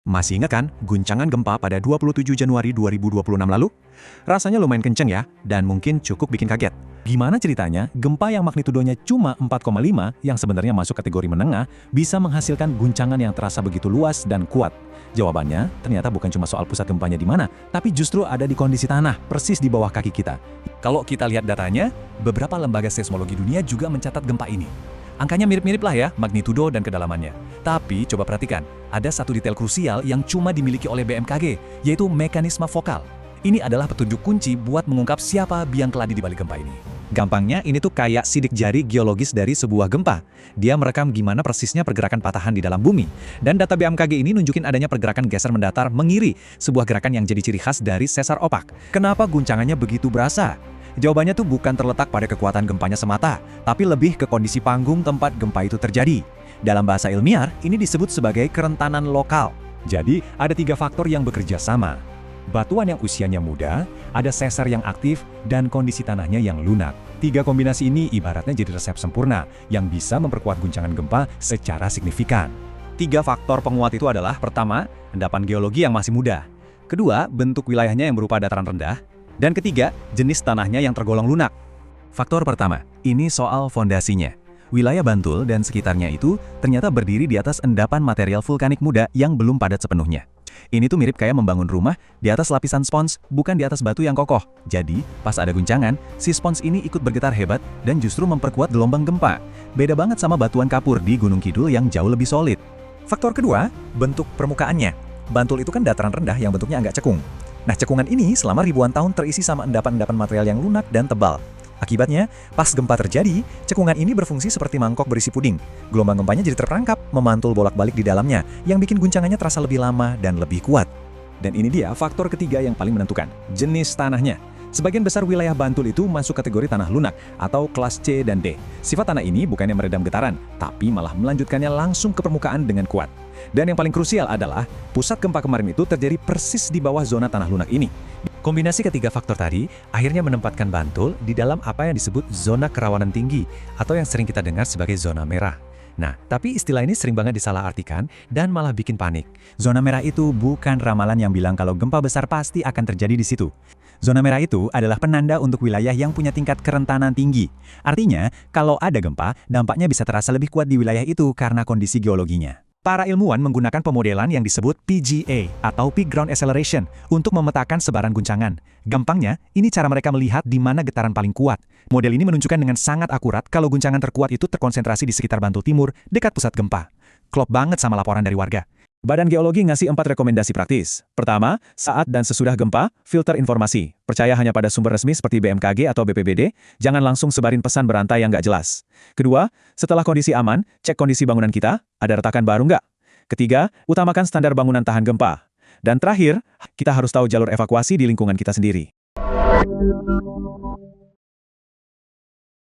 Masih ingat kan guncangan gempa pada 27 Januari 2026 lalu? Rasanya lumayan kenceng ya, dan mungkin cukup bikin kaget. Gimana ceritanya, gempa yang magnitudonya cuma 4,5 yang sebenarnya masuk kategori menengah bisa menghasilkan guncangan yang terasa begitu luas dan kuat? Jawabannya ternyata bukan cuma soal pusat gempanya di mana, tapi justru ada di kondisi tanah, persis di bawah kaki kita. Kalau kita lihat datanya, beberapa lembaga seismologi dunia juga mencatat gempa ini. Angkanya mirip-mirip lah ya, magnitudo dan kedalamannya. Tapi coba perhatikan, ada satu detail krusial yang cuma dimiliki oleh BMKG, yaitu mekanisme vokal. Ini adalah petunjuk kunci buat mengungkap siapa biang keladi di balik gempa ini. Gampangnya, ini tuh kayak sidik jari geologis dari sebuah gempa. Dia merekam gimana persisnya pergerakan patahan di dalam bumi. Dan data BMKG ini nunjukin adanya pergerakan geser mendatar mengiri, sebuah gerakan yang jadi ciri khas dari sesar opak. Kenapa guncangannya begitu berasa? Jawabannya tuh bukan terletak pada kekuatan gempanya semata, tapi lebih ke kondisi panggung tempat gempa itu terjadi. Dalam bahasa ilmiah, ini disebut sebagai kerentanan lokal. Jadi, ada 3 faktor yang bekerja sama. Batuan yang usianya muda, ada sesar yang aktif, dan kondisi tanahnya yang lunak. 3 kombinasi ini ibaratnya jadi resep sempurna yang bisa memperkuat guncangan gempa secara signifikan. 3 faktor penguat itu adalah: pertama, endapan geologi yang masih muda. Kedua, bentuk wilayahnya yang berupa dataran rendah. Dan ketiga, jenis tanahnya yang tergolong lunak. Faktor pertama, ini soal fondasinya. Wilayah Bantul dan sekitarnya itu ternyata berdiri di atas endapan material vulkanik muda yang belum padat sepenuhnya. Ini tuh mirip kayak membangun rumah di atas lapisan spons, bukan di atas batu yang kokoh. Jadi, pas ada guncangan, si spons ini ikut bergetar hebat dan justru memperkuat gelombang gempa. Beda banget sama batuan kapur di Gunung Kidul yang jauh lebih solid. Faktor kedua, bentuk permukaannya. Bantul itu kan dataran rendah yang bentuknya agak cekung. Nah, cekungan ini selama ribuan tahun terisi sama endapan-endapan material yang lunak dan tebal. Akibatnya, pas gempa terjadi, cekungan ini berfungsi seperti mangkok berisi puding. Gelombang gempanya jadi terperangkap, memantul bolak-balik di dalamnya, yang bikin guncangannya terasa lebih lama dan lebih kuat. Dan ini dia faktor ketiga yang paling menentukan, jenis tanahnya. Sebagian besar wilayah Bantul itu masuk kategori tanah lunak atau kelas C dan D. Sifat tanah ini bukannya meredam getaran, tapi malah melanjutkannya langsung ke permukaan dengan kuat. Dan yang paling krusial adalah, pusat gempa kemarin itu terjadi persis di bawah zona tanah lunak ini. Kombinasi ketiga faktor tadi akhirnya menempatkan Bantul di dalam apa yang disebut zona kerawanan tinggi atau yang sering kita dengar sebagai zona merah. Nah, tapi istilah ini sering banget disalahartikan dan malah bikin panik. Zona merah itu bukan ramalan yang bilang kalau gempa besar pasti akan terjadi di situ. Zona merah itu adalah penanda untuk wilayah yang punya tingkat kerentanan tinggi. Artinya, kalau ada gempa, dampaknya bisa terasa lebih kuat di wilayah itu karena kondisi geologinya. Para ilmuwan menggunakan pemodelan yang disebut PGA atau Peak Ground Acceleration untuk memetakan sebaran guncangan. Gampangnya, ini cara mereka melihat di mana getaran paling kuat. Model ini menunjukkan dengan sangat akurat kalau guncangan terkuat itu terkonsentrasi di sekitar Bantul Timur, dekat pusat gempa. Klop banget sama laporan dari warga. Badan Geologi ngasih 4 rekomendasi praktis. Pertama, saat dan sesudah gempa, filter informasi. Percaya hanya pada sumber resmi seperti BMKG atau BPBD, jangan langsung sebarin pesan berantai yang nggak jelas. Kedua, setelah kondisi aman, cek kondisi bangunan kita, ada retakan baru nggak? Ketiga, utamakan standar bangunan tahan gempa. Dan terakhir, kita harus tahu jalur evakuasi di lingkungan kita sendiri.